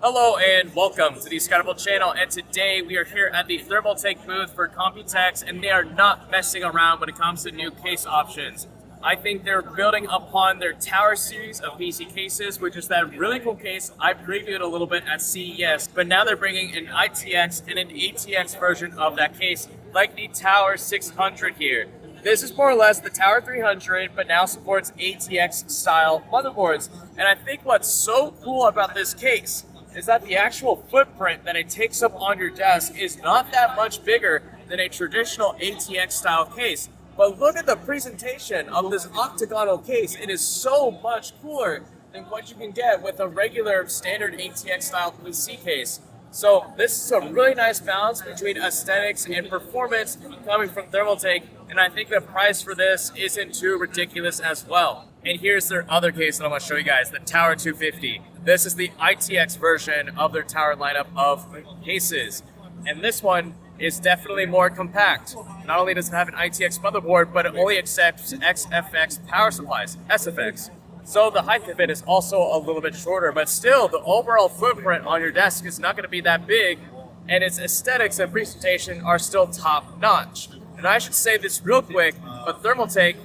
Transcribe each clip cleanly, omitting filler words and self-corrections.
Hello and welcome to the Scoutable channel, and today we are here at the Thermaltake booth for Computex, and they are not messing around when it comes to new case options. I think they're building upon their Tower series of PC cases, which is that really cool case I previewed a little bit at CES, but now they're bringing an ITX and an ATX version of that case, like the Tower 600 here. This is more or less the Tower 300, but now supports ATX style motherboards. And I think what's so cool about this case is that the actual footprint that it takes up on your desk is not that much bigger than a traditional ATX style case. But look at the presentation of this octagonal case. It is so much cooler than what you can get with a regular standard ATX style PC case. So this is a really nice balance between aesthetics and performance coming from Thermaltake, and I think the price for this isn't too ridiculous as well. And here's their other case that I'm going to show you guys, the Tower 250. This is the ITX version of their Tower lineup of cases. And this one is definitely more compact. Not only does it have an ITX motherboard, but it only accepts SFX power supplies, SFX. So the height of it is also a little bit shorter, but still the overall footprint on your desk is not going to be that big, and its aesthetics and presentation are still top notch. And I should say this real quick, but Thermaltake,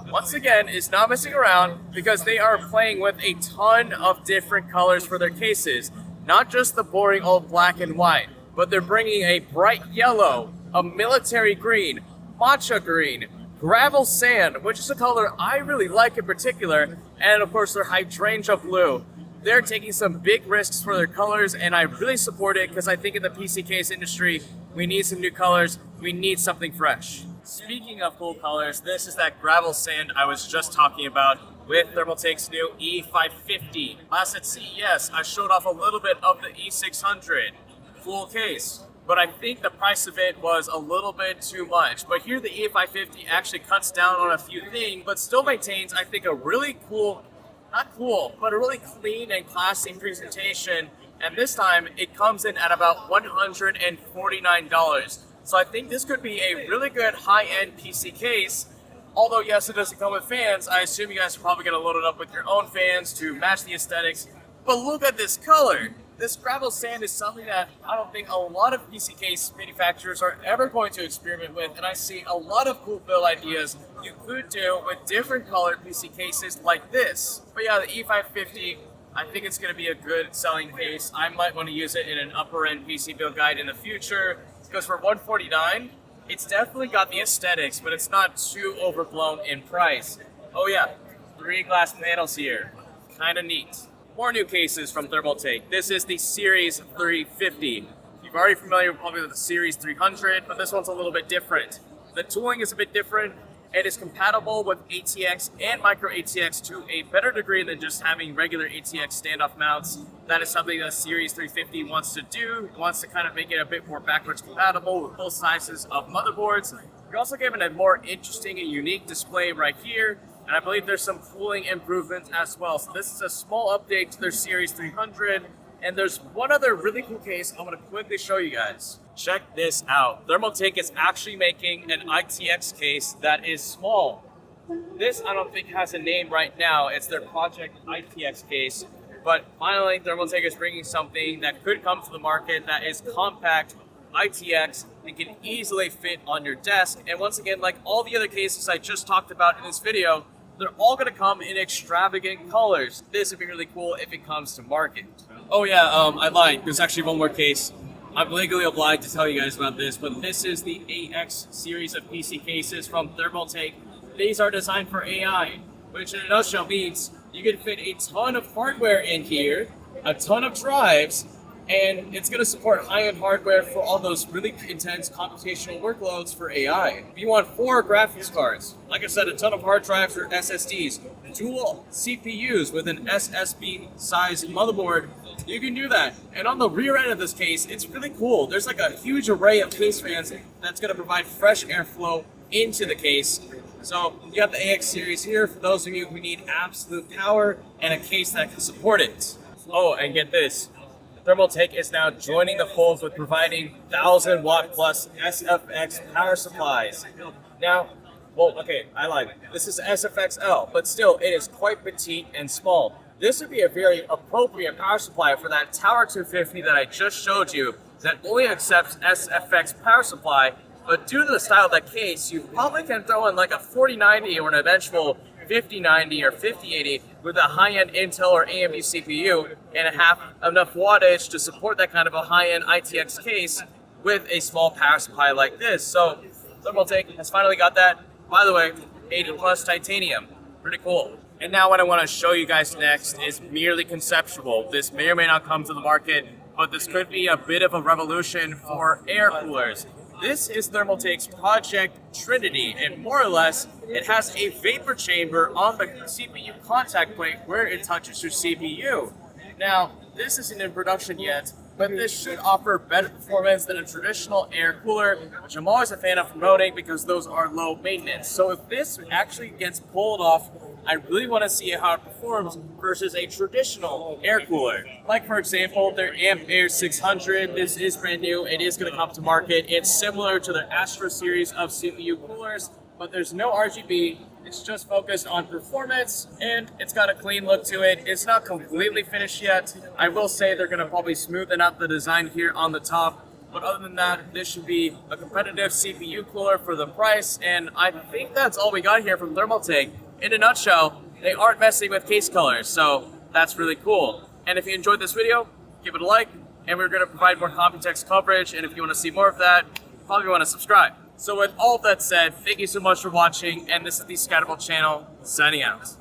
once again, is not messing around because they are playing with a ton of different colors for their cases. Not just the boring old black and white, but they're bringing a bright yellow, a military green, matcha green, gravel sand, which is a color I really like in particular, and of course their hydrangea blue. They're taking some big risks for their colors, and I really support it because I think in the PC case industry, we need some new colors, we need something fresh. Speaking of cool colors, this is that gravel sand I was just talking about with Thermaltake's new E550. Last at CES, I showed off a little bit of the E600. Cool case. But I think the price of it was a little bit too much. But here the E550 actually cuts down on a few things, but still maintains, I think, a really cool, not cool, but a really clean and classy presentation. And this time it comes in at about $149. So I think this could be a really good high-end PC case. Although yes, it doesn't come with fans, I assume you guys are probably gonna load it up with your own fans to match the aesthetics. But look at this color. This gravel sand is something that I don't think a lot of PC case manufacturers are ever going to experiment with, and I see a lot of cool build ideas you could do with different colored PC cases like this. But yeah, the E550, I think it's going to be a good selling case. I might want to use it in an upper end PC build guide in the future, because for $149, it's definitely got the aesthetics, but it's not too overblown in price. Oh yeah, 3 glass panels here, kind of neat. More new cases from Thermaltake. This is the Ceres 350. You're already familiar probably with the Ceres 300, but this one's a little bit different. The tooling is a bit different. It is compatible with ATX and micro ATX to a better degree than just having regular ATX standoff mounts. That is something that Ceres 350 wants to do. It wants to kind of make it a bit more backwards compatible with both sizes of motherboards. You're also given a more interesting and unique display right here. And I believe there's some cooling improvements as well. So this is a small update to their Ceres 300. And there's one other really cool case I'm gonna quickly show you guys. Check this out. Thermaltake is actually making an ITX case that is small. This I don't think has a name right now. It's their Project ITX case. But finally, Thermaltake is bringing something that could come to the market that is compact, ITX, and can easily fit on your desk. And once again, like all the other cases I just talked about in this video, they're all going to come in extravagant colors. This would be really cool if it comes to market. Oh yeah, I lied. There's actually one more case. I'm legally obliged to tell you guys about this, but this is the AX series of PC cases from Thermaltake. These are designed for AI, which in a nutshell means you can fit a ton of hardware in here, a ton of drives, and it's going to support high-end hardware for all those really intense computational workloads for AI. If you want 4 graphics cards, like I said, a ton of hard drives or SSDs, dual CPUs with an SSB-sized motherboard, you can do that. And on the rear end of this case, it's really cool. There's like a huge array of case fans that's going to provide fresh airflow into the case. So you have the AX series here for those of you who need absolute power and a case that can support it. Oh, and get this. Thermaltake is now joining the fold with providing 1,000 watt plus SFX power supplies. Now, well, okay, I lied. This is SFX L, but still, it is quite petite and small. this would be a very appropriate power supply for that Tower 250 that I just showed you that only accepts SFX power supply. But due to the style of that case, you probably can throw in like a 4090 or an eventual 5090 or 5080 with a high-end Intel or AMD CPU and have enough wattage to support that kind of a high-end ITX case with a small power supply like this. So Thermaltake has finally got that. By the way, 80 plus titanium. Pretty cool. And now what I want to show you guys next is merely conceptual. This may or may not come to the market, but this could be a bit of a revolution for air coolers. This is Thermaltake's Project Trinity, and more or less, it has a vapor chamber on the CPU contact plate where it touches your CPU. Now, this isn't in production yet, but this should offer better performance than a traditional air cooler, which I'm always a fan of promoting because those are low maintenance. So if this actually gets pulled off, I really want to see how it performs versus a traditional air cooler. Like for example, their Amp Air 600, this is brand new, it is going to come to market. It's similar to their Astro series of CPU coolers, but there's no RGB. It's just focused on performance, and it's got a clean look to it. It's not completely finished yet. I will say they're going to probably smoothen out the design here on the top, but other than that, this should be a competitive CPU cooler for the price, and I think that's all we got here from Thermaltake. In a nutshell, they aren't messing with case colors, so that's really cool. And if you enjoyed this video, give it a like, and we're going to provide more Computex coverage, and if you want to see more of that, probably want to subscribe. So with all that said, thank you so much for watching, and this is the Scatterable channel, signing out.